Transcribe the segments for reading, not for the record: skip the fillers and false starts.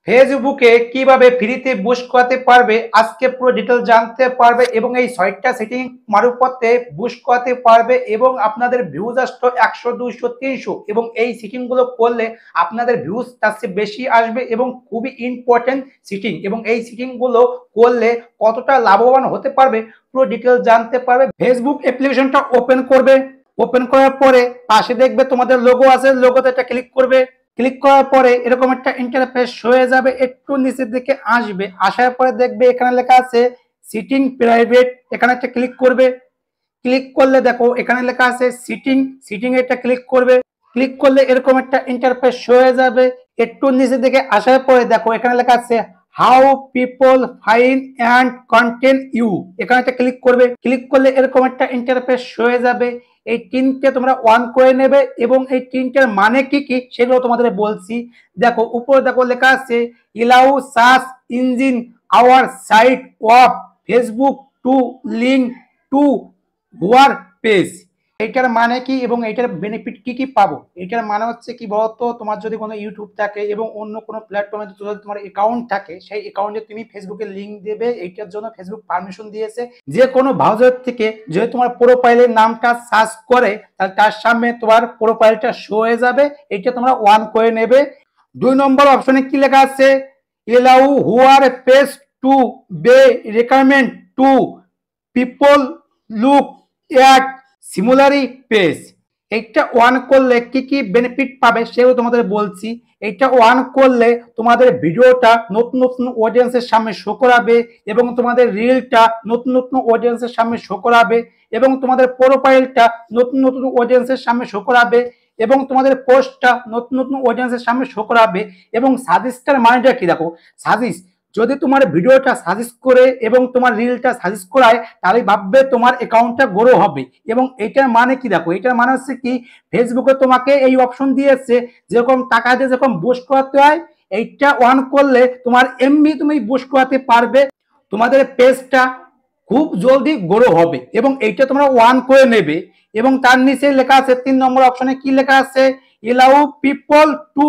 ফেসবুকে কিভাবে ফ্রিতে বুস্ট করাতে পারবে আজকে পুরো ডিটেল জানতে পারবে এবং এই ৬টা সেটিং মারুফতে বুস্ট করাতে পারবে এবং আপনাদের ভিউজ আসতো ১০০, ২০০, ৩০০ এবং এই সেটিং গুলো করলে আপনাদের ভিউজ তার চেয়ে বেশি আসবে এবং খুবই ইম্পর্টেন্ট সেটিং এবং এই সেটিং গুলো করলে কতটা লাভবান হতে পারবে পুরো ডিটেল জানতে পারবে। ফেসবুক অ্যাপ্লিকেশনটা ওপেন করবে, ওপেন করার পরে পাশে দেখবে তোমাদের লোগো আছে, লোগোতে একটা ক্লিক করবে। ক্লিক করার পরে এরকম একটা ইন্টারফেস হয়ে যাবে, একটু নিচের দিকে আসবে, আসার পরে দেখবে এখানে লেখা আছে সিটিং প্রাইভেট, এখানে একটা ক্লিক করবে। ক্লিক করলে দেখো এখানে লেখা আছে সিটিং, সিটিং এটা ক্লিক করবে। ক্লিক করলে এরকম একটা ইন্টারফেস হয়ে যাবে, একটু নিচের দিকে আসার পরে দেখো এখানে লেখা আছে how people find and content you, এখানে একটা ক্লিক করবে। ক্লিক করলে এরকম একটা ইন্টারফেস হয়ে যাবে। এই তিনটে তোমরা অন করে নেবে এবং এই তিনটের মানে কি কি সেগুলো তোমাদের বলছি। দেখো উপরে দেখো লেখা আছে allow search engine outside of Facebook to link to your page. এটার মানে কি এবং এটার বেনিফিট কি কি পাবো? এটার মানে হচ্ছে কি বলতো, তোমার যদি কোনো ইউটিউব থাকে এবং অন্য কোনো প্ল্যাটফর্মে যদি তোমার অ্যাকাউন্ট থাকে, সেই অ্যাকাউন্টে তুমি ফেসবুকে লিঙ্ক দেবে। এইটার জন্য ফেসবুক পারমিশন দিয়েছে যে কোনো ব্রাউজার থেকে যদি তোমার প্রোফাইলের নামটা সার্চ করে তাহলে তার সামনে তোমার প্রোফাইলটা শো হয়ে যাবে। এটা তোমরা অন করে নেবে। ২ নম্বর অপশনে কি লেখা আছে allow your page to be recommend to people look at similar page. এইটা অন করলে কি কি বেনিফিট পাবে সেগুলো তোমাদের বলছি। এইটা অন করলে তোমাদের ভিডিওটা নতুন নতুন অডিয়েন্সের সামনে শো করাবে এবং তোমাদের রিলটা নতুন নতুন অডিয়েন্সের সামনে শো করাবে এবং তোমাদের প্রোফাইলটা নতুন নতুন অডিয়েন্সের সামনে শো করাবে এবং তোমাদের পোস্টটা নতুন নতুন অডিয়েন্সের সামনে শো করাবে। এবং সাজেস্টের মানেটা কি দেখো, সাজেস্ট যদি তোমার ভিডিওটা সাজেস্ট করে এবং তোমার রিলটা সাজেস্ট করায় তাহলে ভাববে তোমার অ্যাকাউন্টটা গ্রো হবে। এবং এটার মানে কি দেখো, এটার মানে হচ্ছে কি ফেসবুকে তোমাকে এই অপশন দিয়েছে যেরকম টাকা দিয়ে যেরকম বুস্ট করাতে হয়, এইটা অন করলে তোমার এমনি তুমি বুস্ট করাতে পারবে, তোমাদের পেজটা খুব জলদি গ্রো হবে এবং এইটা তোমরা অন করে নেবে। এবং তার নিচে লেখা আছে ৩ নম্বর অপশনে কি লেখা আছে allow people to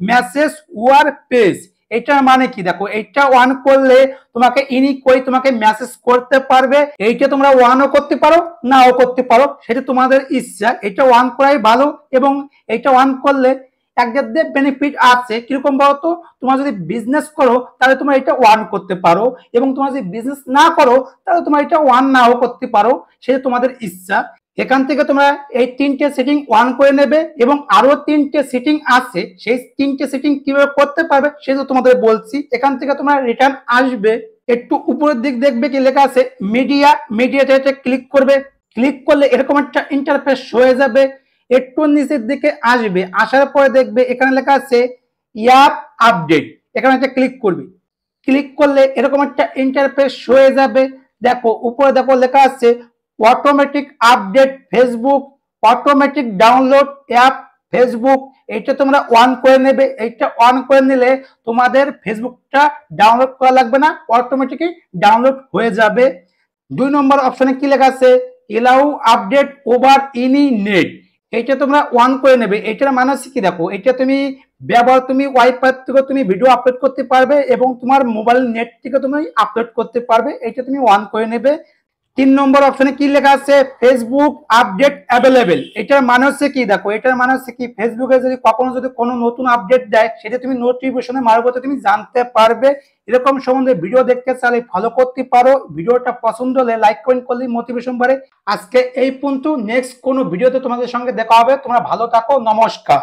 message war page. এটার মানে কি দেখো, এইটা অন করলে তোমাকে ইউনিকলি তোমাকে মেসেজ করতে পারবে। এইটা তোমরা অনও করতে পারো নাও করতে পারো, সেটা তোমাদের ইচ্ছা। এটা অন করাই ভালো এবং এটা অন করলে একদের বেনিফিট আছে। কিরকম বলতো, তোমার যদি বিজনেস করো তাহলে তোমরা এটা ওয়ান করতে পারো এবং তোমার যদি বিজনেস না করো তাহলে তোমরা এটা ওয়ান নাও করতে পারো, সেটা তোমাদের ইচ্ছা। এখান থেকে তোমরা এই ৩টে সেটিং অন করে নেবে এবং আরো ৩টে সেটিং আছে, সেই ৩টে সেটিং কিভাবে করতে পারবে সেটা তোমাদের বলছি। এখান থেকে তোমরা রিটার্ন আসবে, একটু উপরের দিক দেখবে কি লেখা আছে মিডিয়া, মিডিয়াতে ক্লিক করবে। ক্লিক করলে এরকম একটা ইন্টারফেস হয়ে যাবে, একটু নিচের দিকে আসবে, আসার পরে দেখবে এখানে লেখা আছে অ্যাপ আপডেট, এখানে একটা ক্লিক করবে। ক্লিক করলে এরকম একটা ইন্টারফেস হয়ে যাবে। দেখো উপরে দেখো লেখা আছে automatic update Facebook, automatic download app Facebook. এটা তোমরা অন করে নেবে। এইটা অন করে নিলে তোমাদের ফেসবুকটা ডাউনলোড করা লাগবে না, অটোমেটিকই ডাউনলোড হয়ে যাবে। ২ নম্বর অপশনে কি লেখা আছে allow update over any net, এইটা তোমরা অন করে নেবে। এটার মানে হচ্ছে কি দেখো, এটা তুমি ব্যবহার তুমি ওয়াইফাই থেকে তুমি ভিডিও আপলোড করতে পারবে এবং তোমার মোবাইল নেট থেকে তুমি আপলোড করতে পারবে, এটা তুমি অন করে নেবে। ৩ নম্বর অপশনে কি লেখা আছে ফেসবুক আপডেট অ্যাভেলেবেল। এটার মানে হচ্ছে কি দেখো, এটার মানে হচ্ছে কি ফেসবুকে যদি কখনো যদি কোনো নতুন আপডেট দেয় সেটা তুমি নোটিফিকেশনের মারফতে তুমি জানতে পারবে। এরকম সম্বন্ধে ভিডিও দেখতে চাইলে ফলো করতে পারো। ভিডিওটা পছন্দ হলে লাইক কমেন্ট করলে মোটিভেশন বাড়ে। আজকে এই পর্যন্ত, নেক্সট কোনো ভিডিওতে তোমাদের সঙ্গে দেখা হবে। তোমরা ভালো থাকো, নমস্কার।